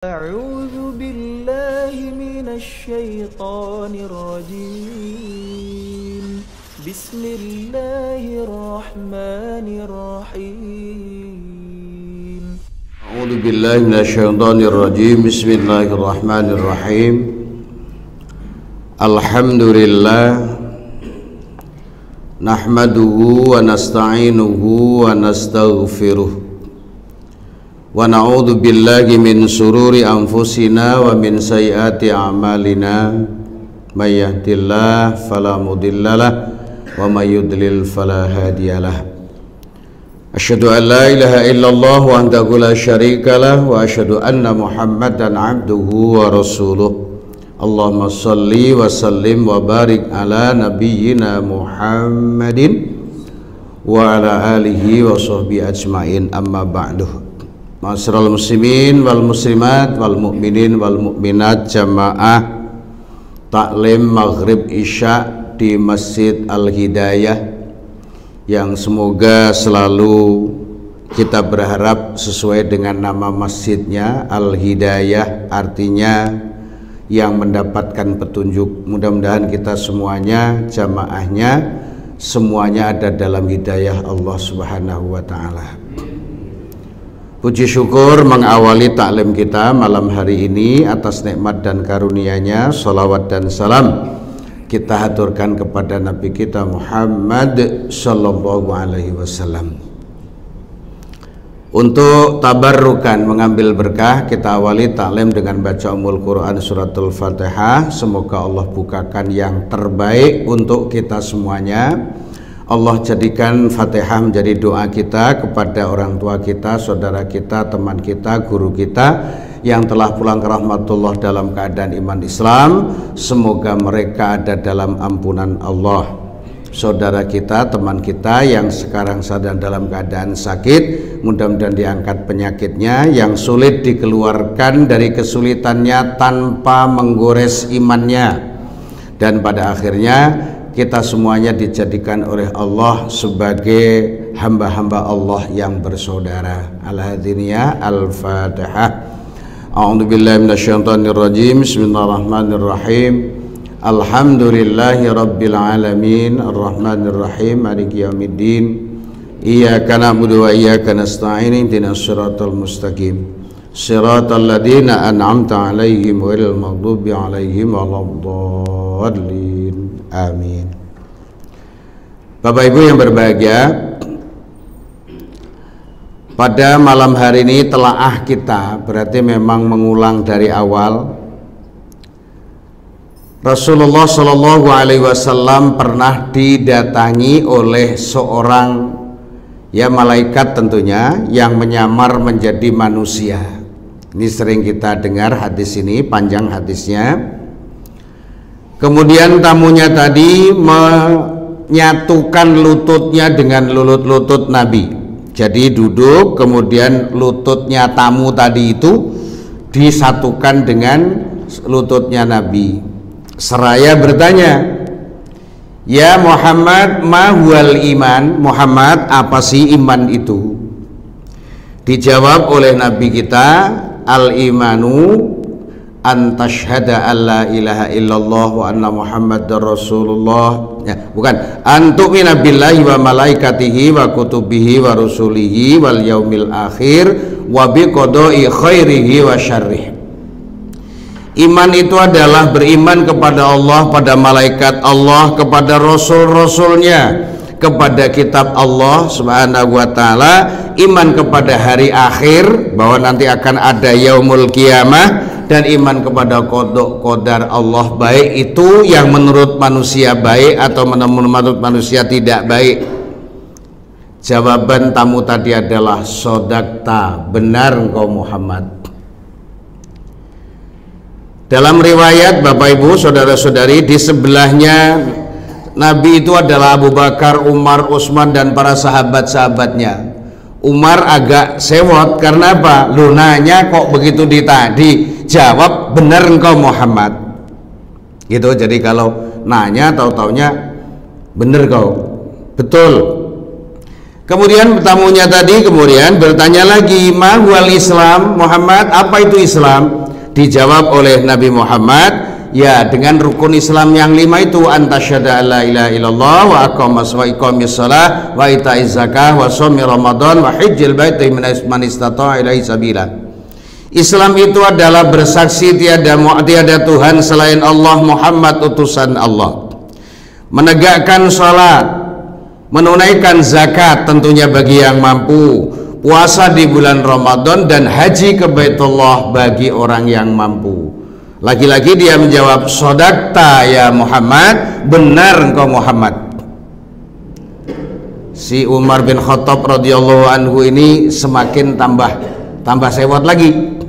أعوذ بالله من الشيطان الرجيم بسم الله الرحمن الرحيم أعوذ بالله من الشيطان الرجيم بسم الله الرحمن الرحيم الحمد لله نحمده ونستعينه ونستغفره ونعوذ بالله من شرور أنفسنا ومن سيئات أعمالنا من يهد الله فلا مضل له ومن يضلل فلا هادي له أشهد أن لا إله إلا الله وحده لا شريك له وأشهد أن محمدا عبده ورسوله اللهم صل وسلم وبارك على نبينا محمد وعلى آله وصحبه أجمعين أما بعد. Ma'asyiral muslimin wal muslimat wal mu'minin wal mu'minat jamaah taklim maghrib isya di Masjid Al-Hidayah yang semoga selalu kita berharap sesuai dengan nama masjidnya Al-Hidayah, artinya yang mendapatkan petunjuk. Mudah-mudahan kita semuanya, jamaahnya semuanya ada dalam hidayah Allah Subhanahu wa ta'ala. Puji syukur mengawali taklim kita malam hari ini atas nikmat dan karunia-Nya. Salawat dan salam kita haturkan kepada Nabi kita Muhammad sallallahu alaihi wasallam. Untuk tabarrukan mengambil berkah, kita awali taklim dengan baca Ummul Quran suratul Fatihah. Semoga Allah bukakan yang terbaik untuk kita semuanya. Allah jadikan Fatihah menjadi doa kita kepada orang tua kita, saudara kita, teman kita, guru kita yang telah pulang ke rahmatullah dalam keadaan iman Islam. Semoga mereka ada dalam ampunan Allah. Saudara kita, teman kita yang sekarang sedang dalam keadaan sakit, mudah-mudahan diangkat penyakitnya. Yang sulit dikeluarkan dari kesulitannya tanpa menggores imannya. Dan pada akhirnya kita semuanya dijadikan oleh Allah sebagai hamba-hamba Allah yang bersaudara. Al-Hadiniyah Al-Fatihah. A'udzubillahi minasyaitonirrajim. Bismillahirrahmanirrahim. Alhamdulillahi rabbil alamin. Arrahmanirrahim. Maliki yaumiddin. Iyyaka na'budu wa iyyaka nasta'in. Ihdinas siratal mustaqim. Siratal ladzina an'amta 'alaihim ghairil maghdubi 'alaihim waladdallin. Amin. Bapak Ibu yang berbahagia, pada malam hari ini telaah kita berarti memang mengulang dari awal. Rasulullah Shallallahu Alaihi Wasallam pernah didatangi oleh seorang malaikat tentunya yang menyamar menjadi manusia. Ini sering kita dengar hadis ini, panjang hadisnya. Kemudian tamunya tadi menyatukan lututnya dengan lutut Nabi. Jadi duduk, kemudian lututnya tamu tadi itu disatukan dengan lututnya Nabi. Seraya bertanya, "Ya Muhammad, ma huwal iman?" Muhammad, apa sih iman itu? Dijawab oleh Nabi kita, "Al-imanu an tashhada alla ilaha illallah wa anna muhammadar rasulullah." Bukan, an tu'mina billahi wa malaikatihi wa kutubihi wa rusulihi wal yaumil akhir wa biqada'i khairihi wa syarrih. Iman itu adalah beriman kepada Allah, pada malaikat Allah, kepada rasul-rasulnya, kepada kitab Allah Subhanahu wa ta'ala, iman kepada hari akhir, bahwa nanti akan ada yaumul qiyamah, dan iman kepada qada qadar Allah, baik itu yang menurut manusia baik atau menurut manusia tidak baik. Jawaban tamu tadi adalah sodakta, benar engkau Muhammad. Dalam riwayat Bapak Ibu saudara-saudari, di sebelahnya Nabi itu adalah Abu Bakar, Umar, Utsman dan para sahabat-sahabatnya. Umar agak sewot karena apa? Lu nanya kok begitu jawab benar engkau Muhammad. Gitu. Jadi kalau nanya tahu-taunya benar kau. Betul. Kemudian tamunya tadi kemudian bertanya lagi, ma huwal Islam Muhammad, apa itu Islam? Dijawab oleh Nabi Muhammad, ya dengan rukun Islam yang 5 itu, antasyhada alla ilaha illallah wa aqamas wa iqamis shalah wa itaiz zakah wa shaumi ramadan wa hajjil baiti man istata'a ilaihi sabila. Islam itu adalah bersaksi tiada Tuhan selain Allah, Muhammad utusan Allah, menegakkan salat, menunaikan zakat tentunya bagi yang mampu, puasa di bulan Ramadan, dan haji ke Baitullah bagi orang yang mampu. Lagi-lagi dia menjawab, sodakta ya Muhammad, benar engkau Muhammad. Si Umar bin Khattab radhiyallahu anhu ini semakin tambah sewot lagi.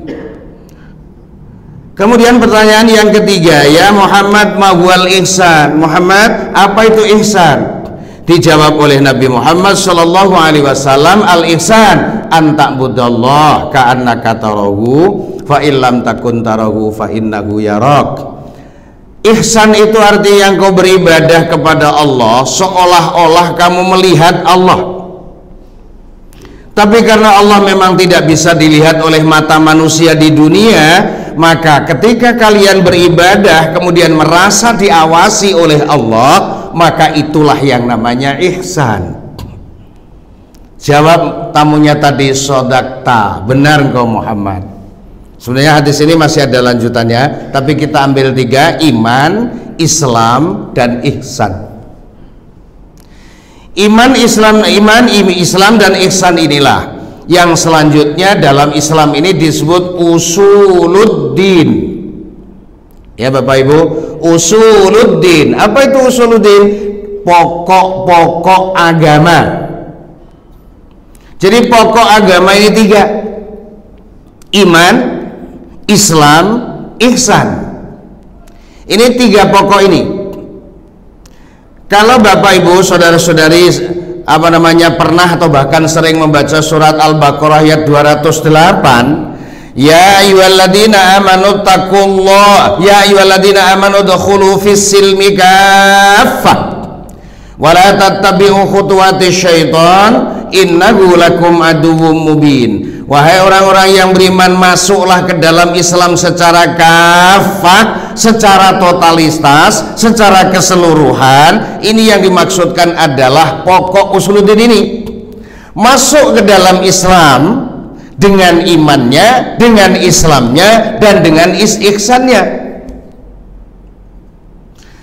Kemudian pertanyaan yang ketiga, ya Muhammad ma huwal ihsan, Muhammad apa itu ihsan? Dijawab oleh Nabi Muhammad sallallahu alaihi wasallam, al ihsan an ta'budallah ka'annaka tarahu fa illam takun tarahu fa innahu yarak. Ihsan itu artinya engkau beribadah kepada Allah seolah-olah kamu melihat Allah. Tapi karena Allah memang tidak bisa dilihat oleh mata manusia di dunia, maka ketika kalian beribadah kemudian merasa diawasi oleh Allah, maka itulah yang namanya ihsan. Jawab tamunya tadi, sodakta, benar engkau Muhammad. Sebenarnya hadis ini masih ada lanjutannya, tapi kita ambil 3, iman, Islam, dan ihsan. Iman, Islam dan ihsan inilah yang selanjutnya dalam Islam ini disebut usuluddin. Ya Bapak Ibu, usuluddin. Apa itu usuluddin? Pokok-pokok agama. Jadi pokok agama ini 3: iman, Islam, ihsan. Ini 3 pokok ini. Kalau Bapak Ibu saudara-saudari pernah atau bahkan sering membaca surat Al-Baqarah ayat 208, ya ayyuhalladzina amanu taqullah, ya ayyuhalladzina amanu dkhulu fis silmi kaffah wa la tattabi'u khutuwatis syaitan innahu lakum aduwwum mubin. Wahai orang-orang yang beriman, masuklah ke dalam Islam secara kafah, secara totalitas, secara keseluruhan. Ini yang dimaksudkan adalah pokok usuluddin ini. Masuk ke dalam Islam dengan imannya, dengan Islamnya, dan dengan ihsannya.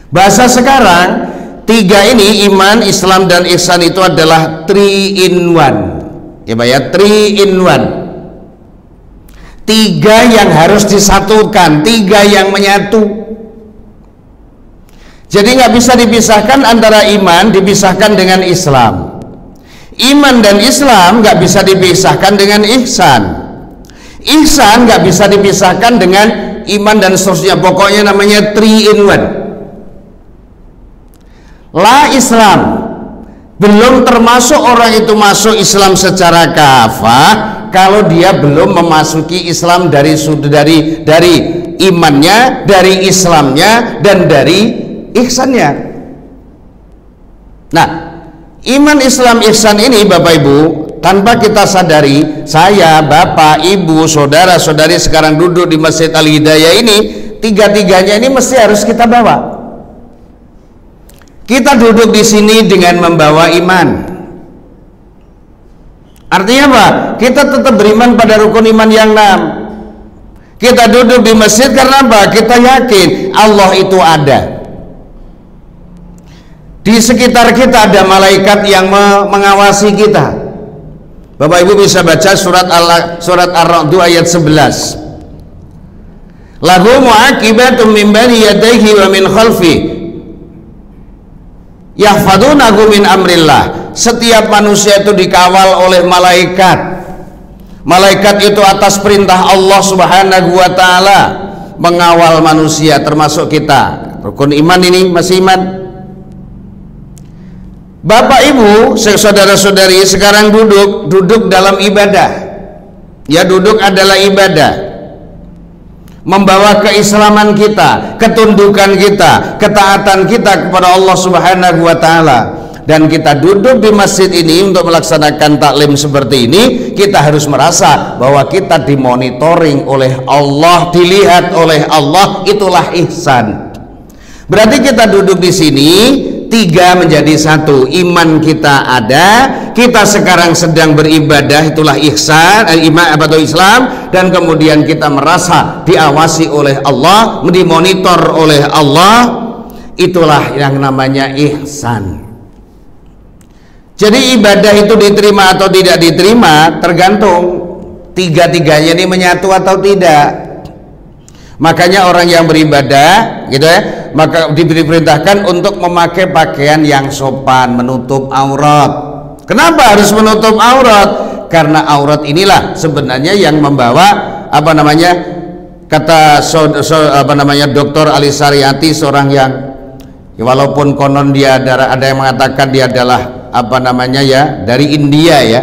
Bahasa sekarang 3 ini, iman, Islam, dan ihsan itu adalah 3 in 1. Ya Pak ya, 3 in 1. 3 yang harus disatukan, 3 yang menyatu. Jadi nggak bisa dipisahkan antara iman dipisahkan dengan Islam. Iman dan Islam nggak bisa dipisahkan dengan ihsan. Ihsan nggak bisa dipisahkan dengan iman dan seterusnya. Pokoknya namanya 3 in 1. La Islam, belum termasuk orang itu masuk Islam secara kafah kalau dia belum memasuki Islam dari imannya, dari Islamnya, dan dari ihsannya. Nah, iman, Islam, ihsan ini Bapak Ibu, tanpa kita sadari, saya, Bapak, Ibu, saudara-saudari sekarang duduk di Masjid Al-Hidayah ini, 3-tiganya ini mesti harus kita bawa. Kita duduk di sini dengan membawa iman. Artinya apa? Kita tetap beriman pada rukun iman yang 6. Kita duduk di masjid karena apa? Kita yakin Allah itu ada. Di sekitar kita ada malaikat yang mengawasi kita. Bapak Ibu bisa baca surat Ar-Ra'd ayat 11. Lahu mu'aqibatum min bani yadayhi wa min khalfihi yahfadunahu min amrillah. Setiap manusia itu dikawal oleh malaikat. Malaikat itu atas perintah Allah Subhanahu wa taala mengawal manusia, termasuk kita. Rukun iman ini masih iman. Bapak Ibu, saudara-saudari sekarang duduk dalam ibadah. Ya, duduk adalah ibadah. Membawa keislaman kita, ketundukan kita, ketaatan kita kepada Allah Subhanahu wa taala. dan kita duduk di masjid ini untuk melaksanakan taklim seperti ini, kita harus merasa bahwa kita dimonitoring oleh Allah, dilihat oleh Allah, itulah ihsan. Berarti kita duduk di sini, tiga menjadi satu, iman kita ada, kita sekarang sedang beribadah, itulah ihsan, iman atau Islam, dan kemudian kita merasa diawasi oleh Allah, dimonitor oleh Allah, itulah yang namanya ihsan. Jadi ibadah itu diterima atau tidak diterima tergantung tiga-tiganya ini menyatu atau tidak. Makanya orang yang beribadah gitu ya, maka diperintahkan untuk memakai pakaian yang sopan, menutup aurat. Kenapa harus menutup aurat? Karena aurat inilah sebenarnya yang membawa kata Dr. Ali Syariati, seorang yang walaupun konon dia ada yang mengatakan dia adalah dari India ya,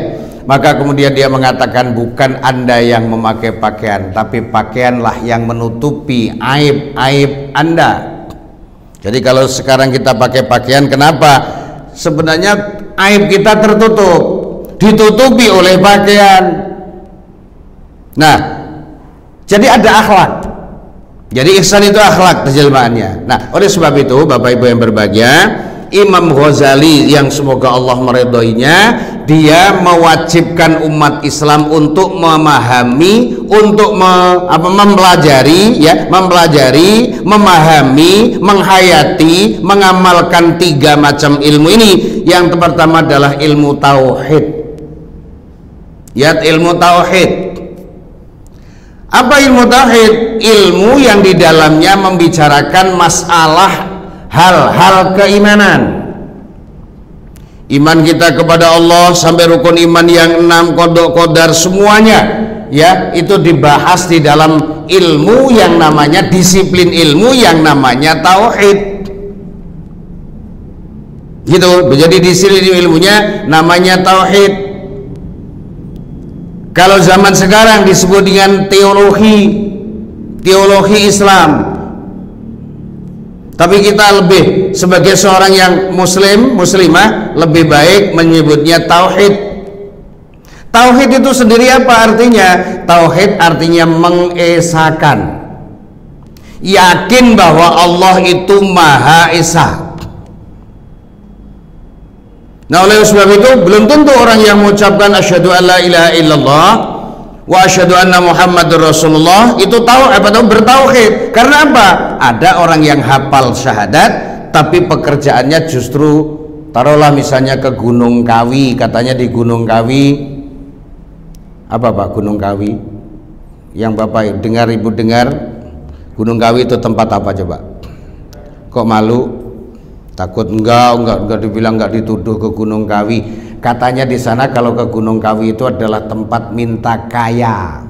maka kemudian dia mengatakan bukan Anda yang memakai pakaian, tapi pakaianlah yang menutupi aib-aib Anda. Jadi kalau sekarang kita pakai pakaian, kenapa? Sebenarnya aib kita tertutup, ditutupi oleh pakaian. Nah, jadi ada akhlak. Jadi ihsan itu akhlak terjemahannya. Nah, oleh sebab itu Bapak Ibu yang berbahagia, Imam Ghazali yang semoga Allah meridhoinya, dia mewajibkan umat Islam untuk memahami, untuk mempelajari, memahami, menghayati, mengamalkan tiga macam ilmu ini. Yang pertama adalah ilmu tauhid. Ilmu tauhid. Apa ilmu tauhid? Ilmu yang di dalamnya membicarakan masalah hal-hal keimanan, iman kita kepada Allah sampai rukun iman yang 6, qada qadar semuanya ya, itu dibahas di dalam ilmu yang namanya disiplin ilmu yang namanya tauhid gitu. Jadi disiplin ilmunya namanya tauhid. Kalau zaman sekarang disebut dengan teologi Islam. Tapi kita lebih sebagai seorang yang muslimah lebih baik menyebutnya tauhid. Tauhid itu sendiri apa artinya? Tauhid artinya mengesakan, yakin bahwa Allah itu Maha Esa. Nah, oleh sebab itu belum tentu orang yang mengucapkan asyhadu alla ilaha illallah wa asyhadu anna Muhammadur Rasulullah itu bertauhid. Karena apa? Ada orang yang hafal syahadat tapi pekerjaannya justru, taruhlah misalnya ke Gunung Kawi, katanya di Gunung Kawi Gunung Kawi yang Bapak dengar, Ibu dengar, Gunung Kawi itu tempat apa coba? Kok malu? Takut enggak dibilang, enggak dituduh ke Gunung Kawi. Katanya di sana kalau ke Gunung Kawi itu adalah tempat minta kaya.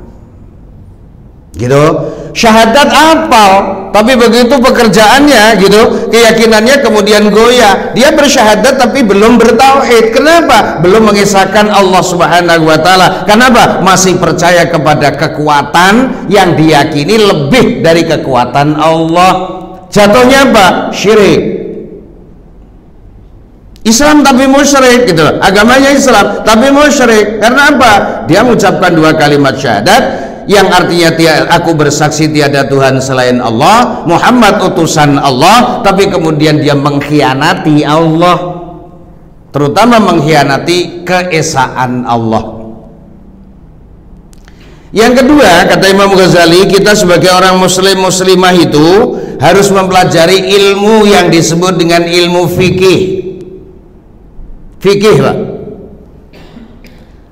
Gitu. Syahadat apal, tapi begitu pekerjaannya gitu, keyakinannya kemudian goyah. Dia bersyahadat tapi belum bertauhid. Kenapa? Belum mengesahkan Allah Subhanahu wa taala. Kenapa? Masih percaya kepada kekuatan yang diyakini lebih dari kekuatan Allah. Jatuhnya apa? Syirik. Islam tapi musyrik gitu loh. Agamanya Islam tapi musyrik. Karena apa? Dia mengucapkan 2 kalimat syahadat yang artinya aku bersaksi tiada Tuhan selain Allah, Muhammad utusan Allah, tapi kemudian dia mengkhianati Allah, terutama mengkhianati keesaan Allah. Yang kedua, kata Imam Ghazali, kita sebagai orang muslimah itu harus mempelajari ilmu yang disebut dengan ilmu fikih. Fikih, Pak.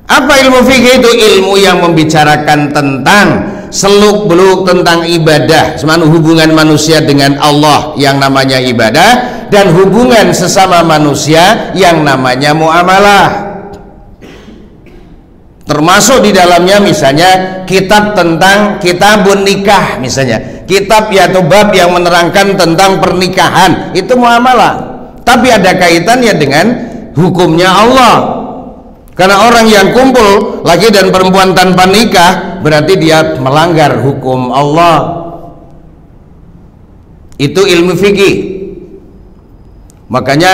Apa ilmu fikih itu? Ilmu yang membicarakan tentang seluk-beluk tentang ibadah, hubungan manusia dengan Allah yang namanya ibadah, dan hubungan sesama manusia yang namanya muamalah. Termasuk di dalamnya misalnya kitab tentang kitabun nikah, misalnya kitab atau bab yang menerangkan tentang pernikahan, itu muamalah, tapi ada kaitannya dengan hukumnya Allah. Karena orang yang kumpul laki dan perempuan tanpa nikah berarti dia melanggar hukum Allah. Itu ilmu fikih. Makanya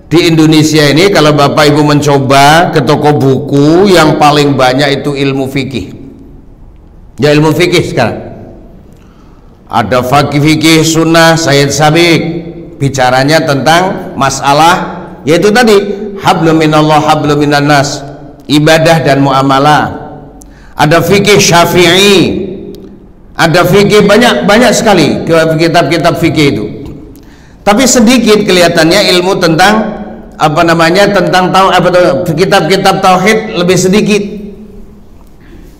Di Indonesia ini kalau Bapak Ibu mencoba ke toko buku, yang paling banyak itu ilmu fikih. Ya, ilmu fikih sekarang. Ada fikih sunnah Sayyid Sabiq, bicaranya tentang masalah yaitu tadi hablum minallah hablum minan nas, ibadah dan muamalah. Ada fikih Syafi'i, ada fikih banyak sekali kitab-kitab fikih itu. Tapi sedikit kelihatannya ilmu tentang tentang kitab-kitab tauhid lebih sedikit.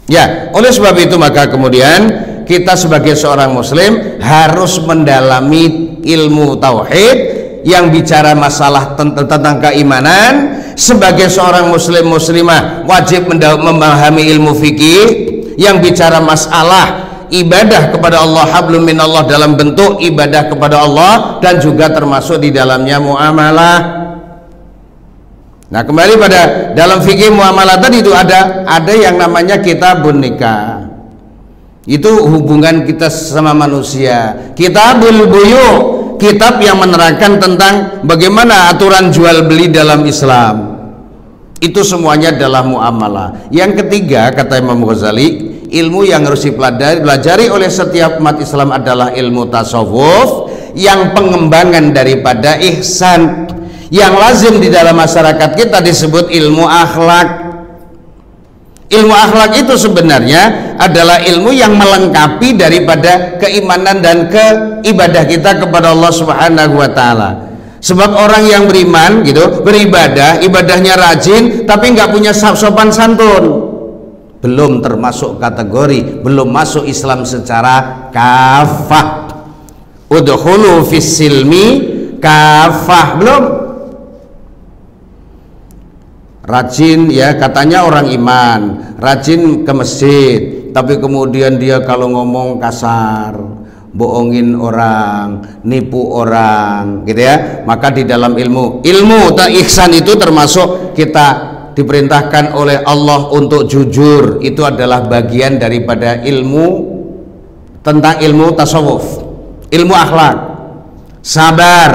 Ya, oleh sebab itu maka kemudian kita sebagai seorang muslim harus mendalami ilmu tauhid yang bicara masalah tentang keimanan. Sebagai seorang muslim muslimah wajib memahami ilmu fikih yang bicara masalah ibadah kepada Allah, hablum minallah dalam bentuk ibadah kepada Allah, dan juga termasuk di dalamnya muamalah. Nah, kembali pada dalam fikih muamalah tadi itu ada yang namanya kitabun nikah. Itu hubungan kita sama manusia. Kitabul buyu, kitab yang menerangkan tentang bagaimana aturan jual beli dalam Islam. Itu semuanya adalah muamalah. Yang ketiga, kata Imam Ghazali, ilmu yang harus dipelajari oleh setiap umat Islam adalah ilmu tasawuf, yang pengembangan daripada ihsan, yang lazim di dalam masyarakat kita disebut ilmu akhlak. Ilmu akhlak itu sebenarnya adalah ilmu yang melengkapi daripada keimanan dan keibadah kita kepada Allah Subhanahu wa taala. Sebab orang yang beriman gitu, beribadah, ibadahnya rajin tapi nggak punya sopan santun, belum termasuk kategori, belum masuk Islam secara kafah. Udkhulu fis silmi kafah, belum. Rajin ya, katanya orang iman, rajin ke masjid, tapi kemudian dia kalau ngomong kasar, bohongin orang, nipu orang, gitu ya. Maka di dalam ilmu ihsan itu termasuk kita diperintahkan oleh Allah untuk jujur. Itu adalah bagian daripada ilmu tentang ilmu tasawuf, ilmu akhlak, sabar,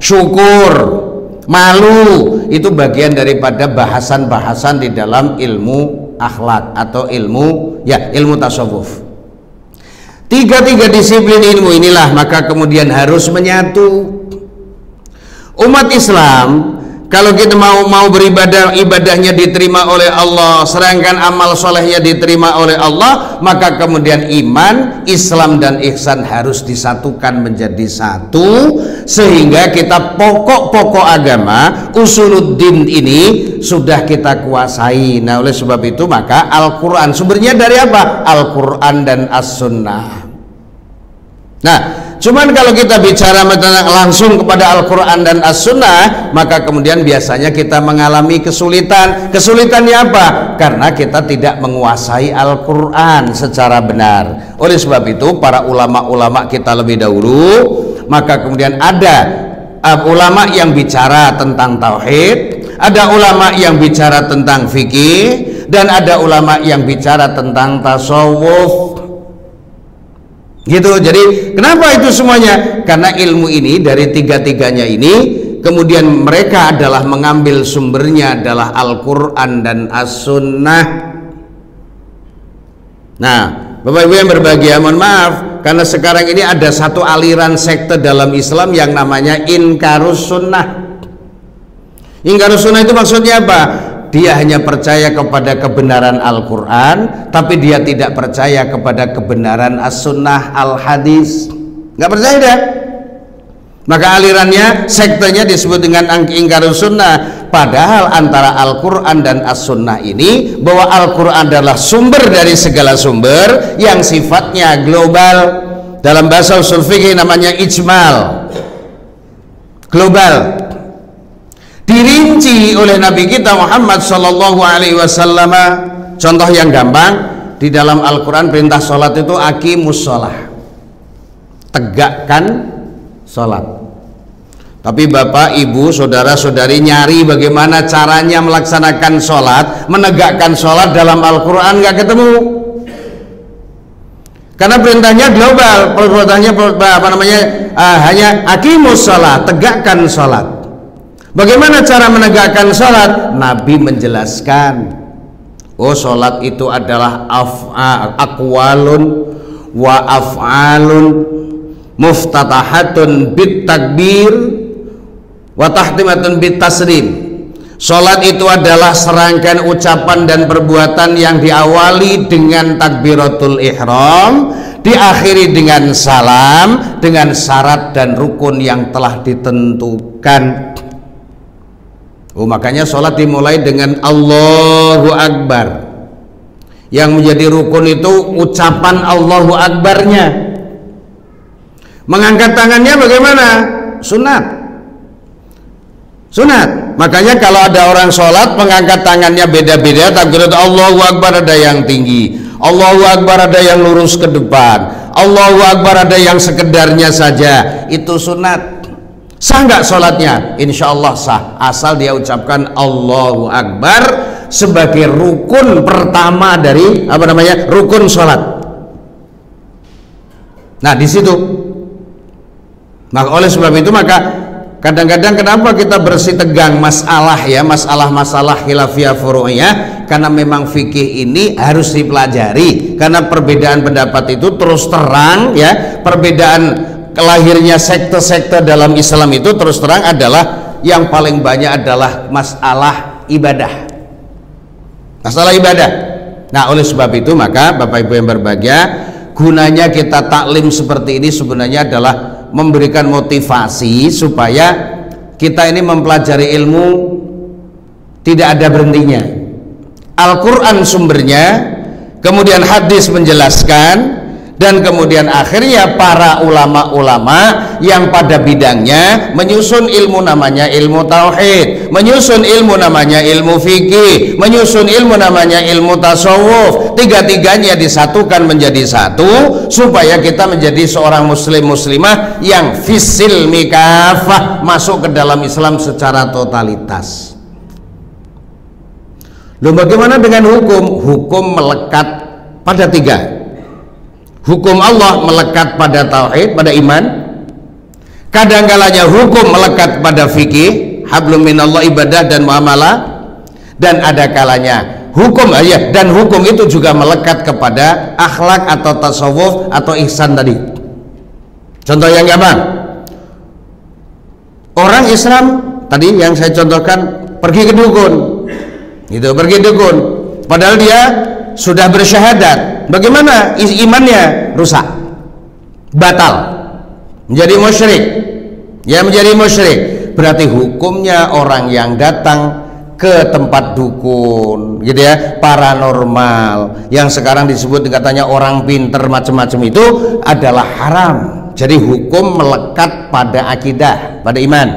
syukur, malu, itu bagian daripada bahasan-bahasan di dalam ilmu akhlak atau ilmu tasawuf. Tiga disiplin ilmu inilah maka kemudian harus menyatu. Umat Islam kalau kita mau beribadah, ibadahnya diterima oleh Allah, sedangkan amal solehnya diterima oleh Allah, maka kemudian iman, Islam dan ihsan harus disatukan menjadi satu, sehingga kita pokok-pokok agama, usuluddin ini sudah kita kuasai. Nah, oleh sebab itu maka Al-Quran sumbernya dari apa? Al-Quran dan As-Sunnah. Nah, cuman kalau kita bicara langsung kepada Al-Quran dan As-Sunnah, maka kemudian biasanya kita mengalami kesulitan. Kesulitannya apa? Karena kita tidak menguasai Al-Quran secara benar. Oleh sebab itu para ulama-ulama kita lebih dahulu, maka kemudian ada ulama yang bicara tentang tauhid, ada ulama yang bicara tentang fikih, dan ada ulama yang bicara tentang tasawuf. Gitu. Jadi kenapa itu semuanya? Karena ilmu ini dari tiga-tiganya ini kemudian mereka adalah mengambil sumbernya adalah Al-Quran dan As-Sunnah. Nah, Bapak Ibu yang berbahagia, mohon maaf karena sekarang ini ada satu aliran sekte dalam Islam yang namanya Inkarus Sunnah. Inkarus Sunnah itu maksudnya apa? Dia hanya percaya kepada kebenaran Al-Quran, tapi dia tidak percaya kepada kebenaran As-Sunnah Al-Hadis. Nggak percaya dia. Maka alirannya, sektenya disebut dengan Inkarus Sunnah. Padahal antara Al-Quran dan As-Sunnah ini, bahwa Al-Quran adalah sumber dari segala sumber yang sifatnya global. Dalam bahasa usul fikih namanya ijmal, global. Dirinci oleh Nabi kita Muhammad Sallallahu Alaihi Wasallam. Contoh yang gampang, di dalam Al-Quran perintah sholat itu aqimus sholah, tegakkan sholat. Tapi bapak, ibu, saudara, saudari nyari bagaimana caranya melaksanakan sholat, menegakkan sholat dalam Al-Quran nggak ketemu. Karena perintahnya global, perintahnya hanya aqimus sholah, tegakkan sholat. Bagaimana cara menegakkan sholat? Nabi menjelaskan, oh sholat itu adalah aqwalun wa af'alun muftatahatun bit takbir wa tahtimatun bit taslim. Sholat itu adalah serangkaian ucapan dan perbuatan yang diawali dengan takbiratul ihram, diakhiri dengan salam, dengan syarat dan rukun yang telah ditentukan. Oh, makanya sholat dimulai dengan Allahu Akbar. Yang menjadi rukun itu ucapan Allahu Akbarnya. Mengangkat tangannya bagaimana? Sunat. Sunat. Makanya kalau ada orang sholat mengangkat tangannya beda-beda. Takbirat Allahu Akbar ada yang tinggi, Allahu Akbar ada yang lurus ke depan, Allahu Akbar ada yang sekedarnya saja. Itu sunat. Sah nggak sholatnya? Insya Allah sah, asal dia ucapkan Allahu Akbar sebagai rukun pertama dari rukun sholat. Nah di situ, maka oleh sebab itu maka kadang-kadang kenapa kita bersih tegang masalah khilafiyah furu'iyah, karena memang fikih ini harus dipelajari, karena perbedaan pendapat itu terus terang ya, perbedaan lahirnya sekte-sekte dalam Islam itu terus terang adalah yang paling banyak adalah masalah ibadah. Nah oleh sebab itu maka Bapak Ibu yang berbahagia, gunanya kita taklim seperti ini sebenarnya adalah memberikan motivasi supaya kita ini mempelajari ilmu tidak ada berhentinya. Al-Quran sumbernya, kemudian hadis menjelaskan, dan kemudian akhirnya para ulama-ulama yang pada bidangnya menyusun ilmu namanya ilmu tauhid, menyusun ilmu namanya ilmu fikih, menyusun ilmu namanya ilmu tasawuf. Tiga-tiganya disatukan menjadi satu supaya kita menjadi seorang muslim muslimah yang fisil mikafah, masuk ke dalam Islam secara totalitas. Loh, bagaimana dengan hukum? Hukum melekat pada tiga. Hukum Allah melekat pada tauhid, pada iman. Kadang-kalanya hukum melekat pada fikih, hablum minallah, ibadah dan muamalah. Dan ada kalanya hukum dan hukum itu juga melekat kepada akhlak atau tasawuf atau ihsan tadi. Contoh yang gampang, orang Islam tadi yang saya contohkan pergi ke dukun, pergi dukun, padahal dia sudah bersyahadat. Bagaimana imannya? Rusak, batal, menjadi musyrik. Menjadi musyrik. Berarti hukumnya orang yang datang ke tempat dukun, paranormal, yang sekarang disebut katanya orang pinter macam-macam, itu adalah haram. Jadi hukum melekat pada akidah, pada iman.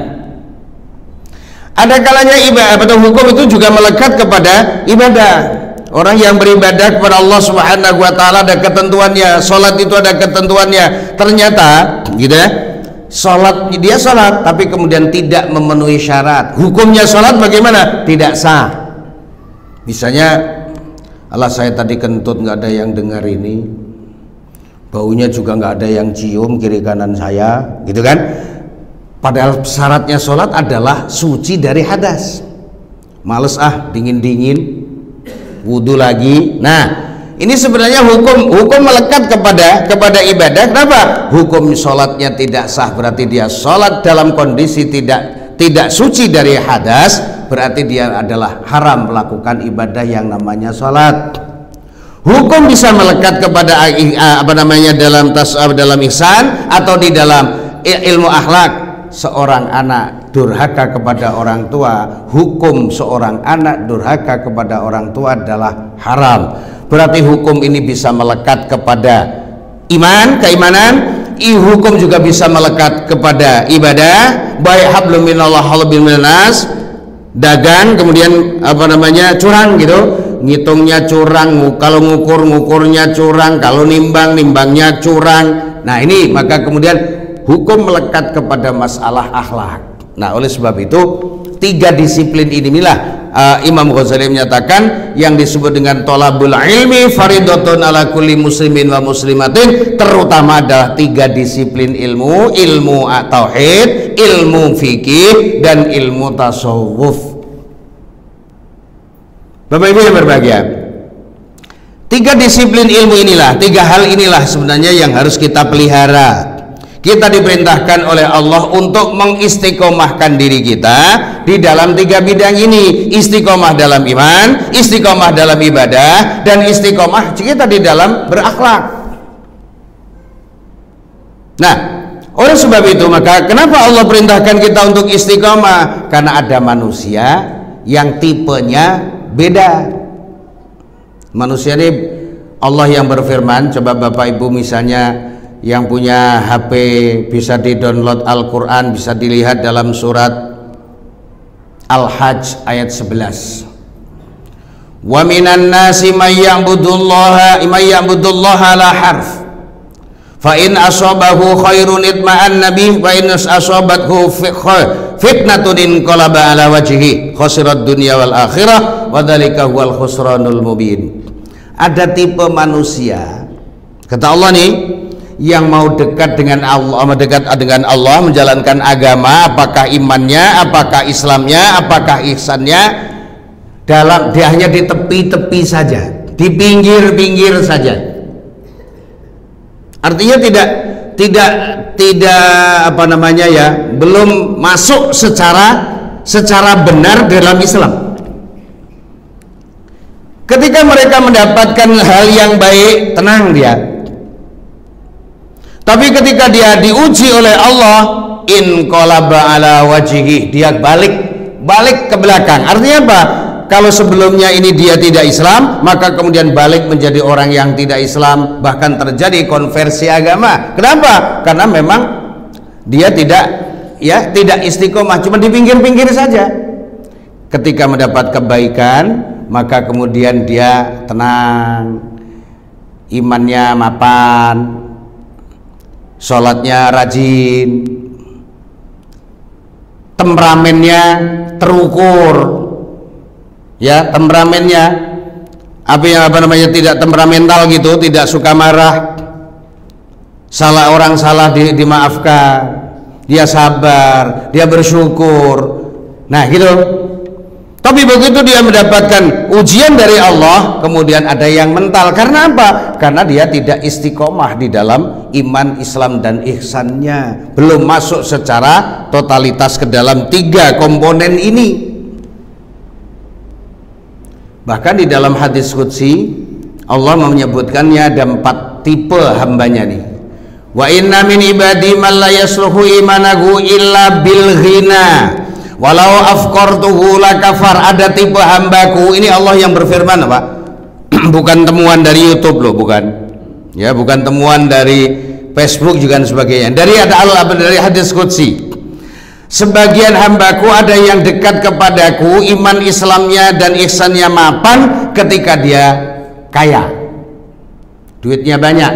Ada kalanya ibadah, hukum itu juga melekat kepada ibadah. Orang yang beribadah kepada Allah Subhanahu wa taala ada ketentuannya, sholat itu ada ketentuannya. Ternyata dia sholat tapi kemudian tidak memenuhi syarat. Hukumnya sholat bagaimana? Tidak sah. Misalnya, Allah saya tadi kentut nggak ada yang dengar ini, baunya juga nggak ada yang cium kiri kanan saya, Padahal syaratnya sholat adalah suci dari hadas. Males dingin-dingin, wudhu lagi. Nah, ini sebenarnya hukum melekat kepada ibadah. Kenapa? Hukum sholatnya tidak sah, berarti dia sholat dalam kondisi tidak suci dari hadas, berarti dia adalah haram melakukan ibadah yang namanya sholat. Hukum bisa melekat kepada dalam ihsan atau di dalam ilmu akhlak. Seorang anak durhaka kepada orang tua, hukum seorang anak durhaka kepada orang tua adalah haram. Berarti hukum ini bisa melekat kepada iman, keimanan. Hukum juga bisa melekat kepada ibadah, baik hablum minallah hablum minas, dagang, kemudian curang ngitungnya curang, kalau ngukurnya curang, kalau nimbangnya curang. Nah ini maka kemudian hukum melekat kepada masalah akhlak. Nah oleh sebab itu tiga disiplin inilah Imam Ghazali menyatakan yang disebut dengan thalabul ilmi faridatun ala kulli muslimin wa muslimatin, terutama adalah 3 disiplin ilmu: ilmu tauhid, ilmu fikih, dan ilmu tasawuf. Bapak Ibu yang berbahagia, 3 disiplin ilmu inilah, 3 hal inilah sebenarnya yang harus kita pelihara. Kita diperintahkan oleh Allah untuk mengistiqomahkan diri kita di dalam 3 bidang ini: istiqomah dalam iman, istiqomah dalam ibadah, dan istiqomah kita di dalam berakhlak. Nah, oleh sebab itu maka kenapa Allah perintahkan kita untuk istiqomah? Karena ada manusia yang tipenya beda. Manusia ini Allah yang berfirman, coba Bapak Ibu misalnya yang punya HP bisa di-download Al-Quran, bisa dilihat dalam surat Al-Hajj ayat 11. Wa minan nasi may ya'budullaha la harf fa in asabahu khairun itma'anna bih wa in asabathu fitnatun inqalaba ala wajhihi khasirat dunya wal akhirah wa dzalika huwal khusranul mubin. Ada tipe manusia, kata Allah nih, yang mau dekat dengan Allah, menjalankan agama, apakah imannya, apakah Islamnya, apakah ihsannya, dia hanya di tepi-tepi saja, di pinggir-pinggir saja. Artinya tidak apa namanya ya, belum masuk secara benar dalam Islam. Ketika mereka mendapatkan hal yang baik, tenang dia. Tapi ketika dia diuji oleh Allah, inqalaba ala wajhihi, dia balik ke belakang. Artinya apa? Kalau sebelumnya ini dia tidak Islam, maka kemudian balik menjadi orang yang tidak Islam, bahkan terjadi konversi agama. Kenapa? Karena memang dia tidak istiqomah, cuma di pinggir-pinggir saja. Ketika mendapat kebaikan, maka kemudian dia tenang, imannya mapan, sholatnya rajin, temperamennya terukur, ya, temperamennya tidak temperamental gitu, tidak suka marah, orang salah dimaafkan, dia sabar, dia bersyukur. Nah gitu. Tapi begitu dia mendapatkan ujian dari Allah, kemudian ada yang mental. Karena apa? Karena dia tidak istiqomah di dalam iman, Islam, dan ihsannya. Belum masuk secara totalitas ke dalam 3 komponen ini. Bahkan di dalam hadis qudsi Allah menyebutkannya ada 4 tipe hambanya nih. Wa inna min ibadi man la yasluhu imanahu illa bil ghina walau afqartuhu la kafar. Ada tipe hambaku, ini Allah yang berfirman, Pak. Bukan temuan dari YouTube loh, bukan. Ya, bukan temuan dari Facebook juga dan sebagainya. Dari hadis qudsi. Sebagian hambaku ada yang dekat kepadaku, iman Islamnya dan ihsannya mapan ketika dia kaya, duitnya banyak.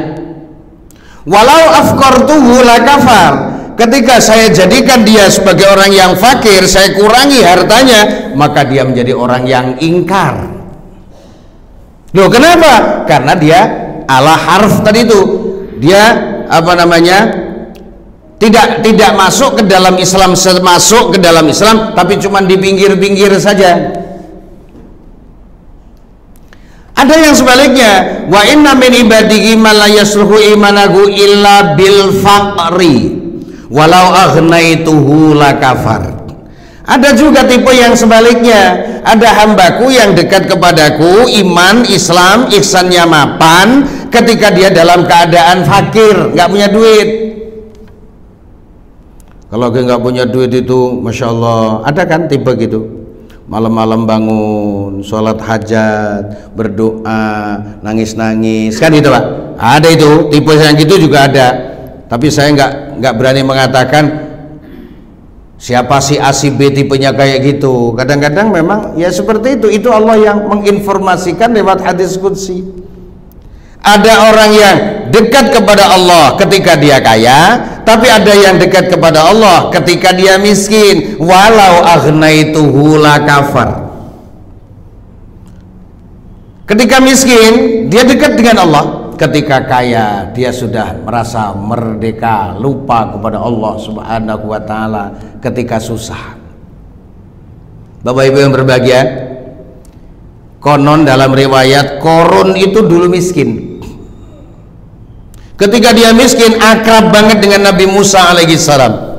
Walau afqartuhu la kafar, ketika saya jadikan dia sebagai orang yang fakir, saya kurangi hartanya, maka dia menjadi orang yang ingkar. Loh, kenapa? Karena dia ala harf tadi itu, dia tidak masuk ke dalam Islam, masuk ke dalam Islam tapi cuma di pinggir-pinggir saja. Ada yang sebaliknya, wa inna min ibadihi man la yasluhu imanahu illa bil faqri walau aghnaytuhu la kafar. Ada juga tipe yang sebaliknya, ada hambaku yang dekat kepadaku, iman, Islam, ihsannya mapan ketika dia dalam keadaan fakir, nggak punya duit. Kalau dia nggak punya duit itu, Masya Allah, ada kan tipe gitu, malam-malam bangun, sholat hajat, berdoa, nangis-nangis, kan itu Pak. Ada itu, tipe yang gitu juga ada. Tapi saya nggak berani mengatakan siapa si A si B tipenya kayak gitu. Kadang-kadang memang ya seperti itu. Itu Allah yang menginformasikan lewat hadis qudsi. Ada orang yang dekat kepada Allah ketika dia kaya, tapi ada yang dekat kepada Allah ketika dia miskin. Walau aghnaytuhu la kafar. Ketika miskin dia dekat dengan Allah, ketika kaya dia sudah merasa merdeka, lupa kepada Allah Subhanahu wa taala ketika susah. Bapak Ibu yang berbahagia, konon dalam riwayat Korun itu dulu miskin. Ketika dia miskin akrab banget dengan Nabi Musa alaihissalam.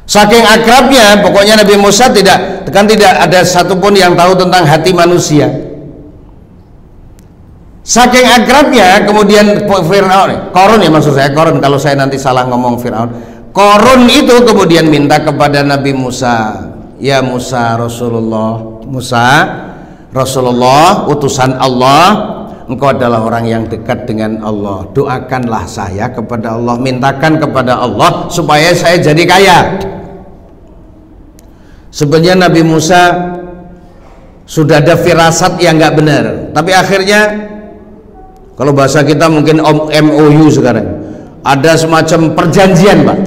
Saking akrabnya, pokoknya Nabi Musa tidak ada satupun yang tahu tentang hati manusia. Saking akrabnya, kemudian Fir'aun, Korun ya maksud saya, Korun kalau saya nanti salah ngomong Fir'aun. Korun itu kemudian minta kepada Nabi Musa, ya Musa Rasulullah, utusan Allah, engkau adalah orang yang dekat dengan Allah. Doakanlah saya kepada Allah, mintakan kepada Allah supaya saya jadi kaya. Sebenarnya Nabi Musa sudah ada firasat yang nggak benar, tapi akhirnya kalau bahasa kita mungkin MOU sekarang, ada semacam perjanjian, Pak.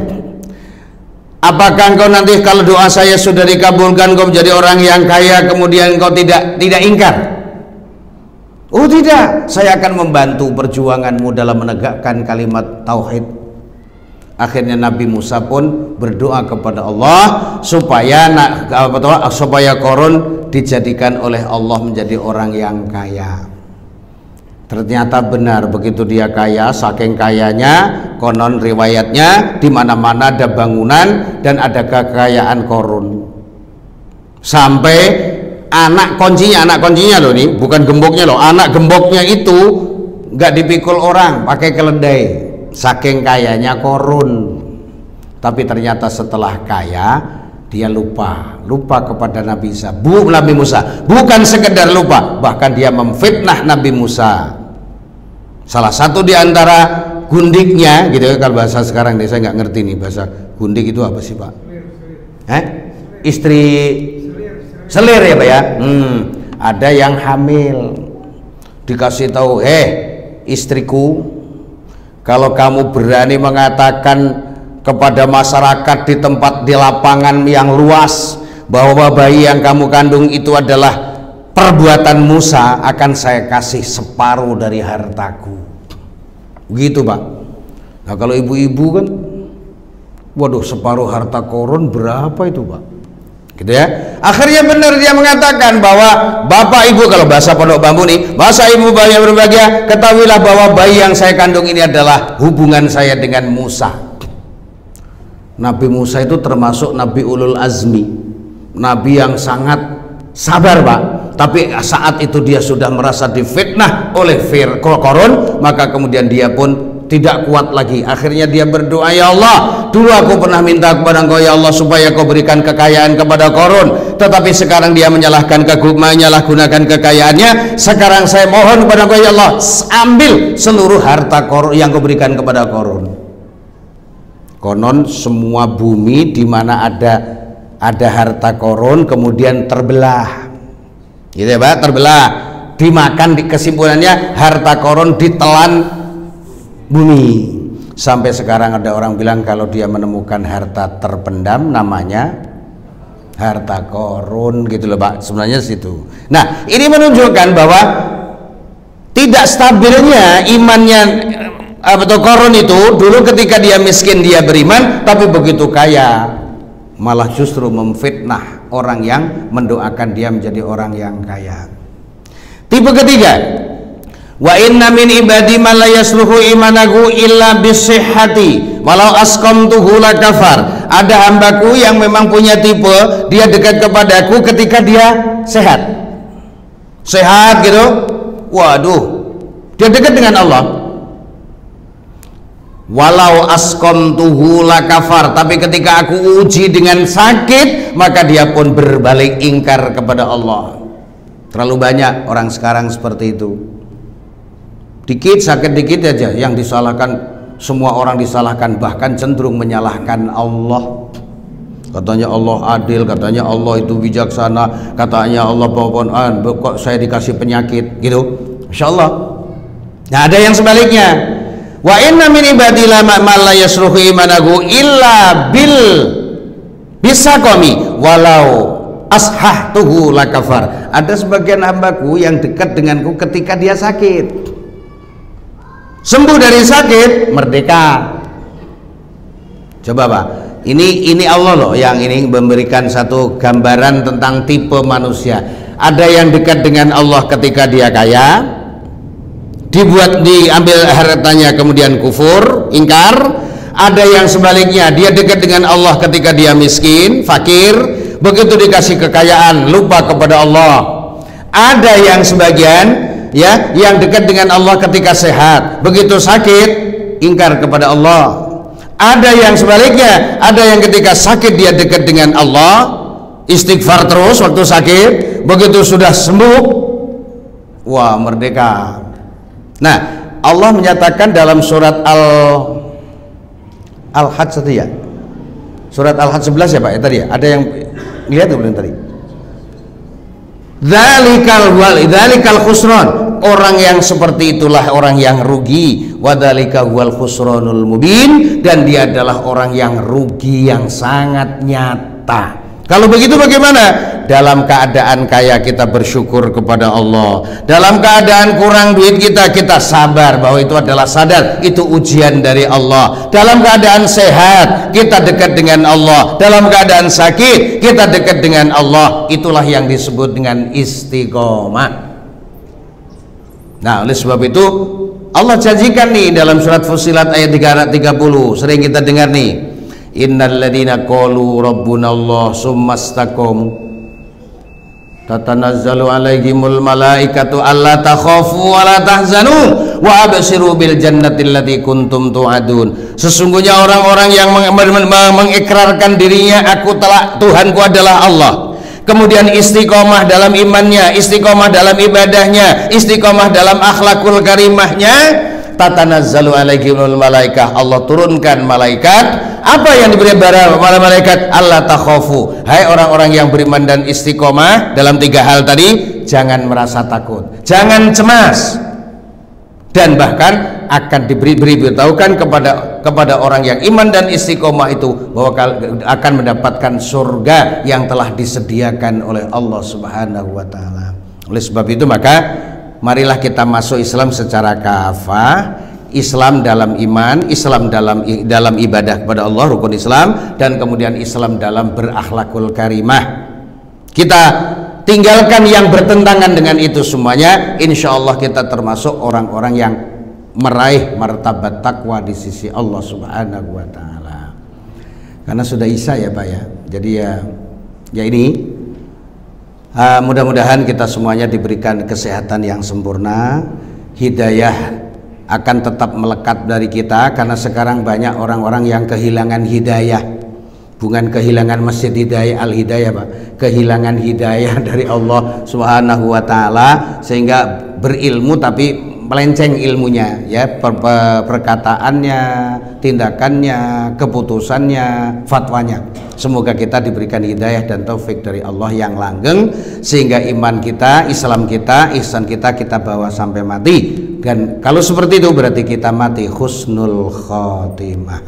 Apakah engkau nanti kalau doa saya sudah dikabulkan, engkau menjadi orang yang kaya, kemudian engkau tidak ingkar? Oh tidak, saya akan membantu perjuanganmu dalam menegakkan kalimat tauhid. Akhirnya Nabi Musa pun berdoa kepada Allah supaya Korun dijadikan oleh Allah menjadi orang yang kaya. Ternyata benar, begitu dia kaya, saking kayanya, konon riwayatnya di mana-mana ada bangunan dan ada kekayaan Korun. Sampai anak kuncinya loh, nih bukan gemboknya loh, anak gemboknya itu nggak dipikul orang, pakai keledai. Saking kayanya Korun. Tapi ternyata setelah kaya dia lupa kepada Nabi Musa. Bukan sekedar lupa, bahkan dia memfitnah Nabi Musa. Salah satu di antara gundiknya, gitu ya, kalau bahasa sekarang nih, saya nggak ngerti nih bahasa gundik itu apa sih, Pak? Istri selir ya, Pak ya. Ada yang hamil, dikasih tahu, istriku, kalau kamu berani mengatakan kepada masyarakat di lapangan yang luas bahwa bayi yang kamu kandung itu adalah perbuatan Musa, akan saya kasih separuh dari hartaku. Begitu, Pak. Nah kalau ibu-ibu kan, waduh, separuh harta Korun berapa itu, Pak? Gitu ya. Akhirnya benar dia mengatakan bahwa bapak ibu, kalau bahasa Pondok Bambu nih, bahasa ibu bayi yang berbahagia, ketahuilah bahwa bayi yang saya kandung ini adalah hubungan saya dengan Musa. Nabi Musa itu termasuk Nabi Ulul Azmi, Nabi yang sangat sabar, Pak. Tapi saat itu dia sudah merasa difitnah oleh Korun, maka kemudian dia pun tidak kuat lagi. Akhirnya dia berdoa, ya Allah, dulu aku pernah minta kepada Engkau ya Allah supaya Kau berikan kekayaan kepada Korun, tetapi sekarang dia menyalahgunakan kekayaannya. Sekarang saya mohon kepada Engkau ya Allah, ambil seluruh harta Korun yang Kau berikan kepada Korun. Konon semua bumi di mana ada harta Korun kemudian terbelah, gitu ya, Pak, terbelah, dimakan. Kesimpulannya harta Korun ditelan bumi. Sampai sekarang ada orang bilang kalau dia menemukan harta terpendam namanya harta Korun, gitu loh, Pak. Sebenarnya situ. Nah, ini menunjukkan bahwa tidak stabilnya imannya Korun itu. Dulu ketika dia miskin dia beriman, tapi begitu kaya malah justru memfitnah orang yang mendoakan dia menjadi orang yang kaya. Tipe ketiga, wa inna min ibadi man la yasluhu imanahu illa bisihhati walau asqamtuhu la kafar. Ada hambaku yang memang punya tipe, dia dekat kepadaku ketika dia sehat gitu, waduh, dia dekat dengan Allah. Walau asqamtuhu la kafar, tapi ketika aku uji dengan sakit, maka dia pun berbalik ingkar kepada Allah. Terlalu banyak orang sekarang seperti itu. Dikit sakit dikit aja yang disalahkan, semua orang disalahkan, bahkan cenderung menyalahkan Allah. Katanya Allah adil, katanya Allah itu bijaksana, katanya Allah kok saya dikasih penyakit gitu, Masya Allah. Nah ada yang sebaliknya, wa inna min ibadillah man la yasruhu imanahu illa bil bisaqami walau ashahtuhu lakafar. Ada sebagian hambaku yang dekat denganku ketika dia sakit, sembuh dari sakit, merdeka. Coba Pak, ini Allah loh yang ini memberikan satu gambaran tentang tipe manusia. Ada yang dekat dengan Allah ketika dia kaya, diambil hartanya kemudian kufur, ingkar. Ada yang sebaliknya, dia dekat dengan Allah ketika dia miskin, fakir, begitu dikasih kekayaan lupa kepada Allah. Ada yang sebagian ya, yang dekat dengan Allah ketika sehat, begitu sakit ingkar kepada Allah. Ada yang sebaliknya, ada yang ketika sakit dia dekat dengan Allah, istighfar terus waktu sakit, begitu sudah sembuh, wah merdeka. Nah, Allah menyatakan dalam surat Al-Hajj tadi ya, surat Al-Hajj 11 ya Pak ya tadi ya, ada yang lihat belum tadi? Dzalikal khusran, orang yang seperti itulah orang yang rugi. Wadzalika huwal khusranul mubin, dan dia adalah orang yang rugi yang sangat nyata. Kalau begitu bagaimana? Dalam keadaan kaya kita bersyukur kepada Allah, dalam keadaan kurang duit kita sabar bahwa itu adalah sadar, itu ujian dari Allah. Dalam keadaan sehat kita dekat dengan Allah, dalam keadaan sakit kita dekat dengan Allah. Itulah yang disebut dengan istiqomah. Nah, oleh sebab itu Allah janjikan nih dalam surat Fussilat ayat 330, sering kita dengar nih, innal ladzina qalu rabbunallah summastaqamu tatanazzalu alaihimul malaikatu alla takhafu wa la tahzanu wa abshiru bil jannati allati kuntum tu'adun. Sesungguhnya orang-orang yang mengikrarkan dirinya Tuhanku adalah Allah, kemudian istiqomah dalam imannya, istiqomah dalam ibadahnya, istiqomah dalam akhlakul karimahnya, tatanazzalu alaihimul malaikah, Allah turunkan malaikat. Apa yang diberi para malaikat? Allah takhafu, hai orang-orang yang beriman dan istiqomah dalam 3 hal tadi, jangan merasa takut, jangan cemas, dan bahkan akan diberitahukan kepada orang yang iman dan istiqomah itu bahwa akan mendapatkan surga yang telah disediakan oleh Allah Subhanahu wa taala. Oleh sebab itu maka marilah kita masuk Islam secara kafah, Islam dalam iman, Islam dalam ibadah kepada Allah, rukun Islam, dan kemudian Islam dalam berakhlakul karimah. Kita tinggalkan yang bertentangan dengan itu semuanya, insya Allah kita termasuk orang-orang yang meraih martabat takwa di sisi Allah Subhanahu wa taala. Karena sudah Isya ya Pak ya. Jadi ya ini mudah-mudahan kita semuanya diberikan kesehatan yang sempurna, hidayah akan tetap melekat dari kita, karena sekarang banyak orang-orang yang kehilangan hidayah, bukan kehilangan masjid hidayah al-hidayah Pak, kehilangan hidayah dari Allah Subhanahu wa taala, sehingga berilmu tapi melenceng ilmunya ya, perkataannya, tindakannya, keputusannya, fatwanya. Semoga kita diberikan hidayah dan taufik dari Allah yang langgeng, sehingga iman kita, Islam kita, ihsan kita bawa sampai mati. Dan kalau seperti itu berarti kita mati husnul khotimah.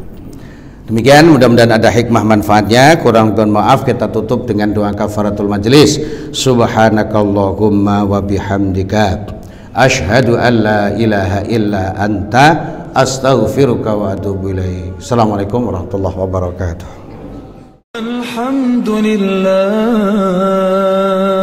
Demikian, mudah-mudahan ada hikmah manfaatnya. Kurang dan maaf, kita tutup dengan doa kafaratul majelis. Subhanakallahumma wa bihamdika asyhadu an la ilaha illa anta astaghfiruka wa atubu ilaik. Assalamualaikum warahmatullahi wabarakatuh. Alhamdulillah.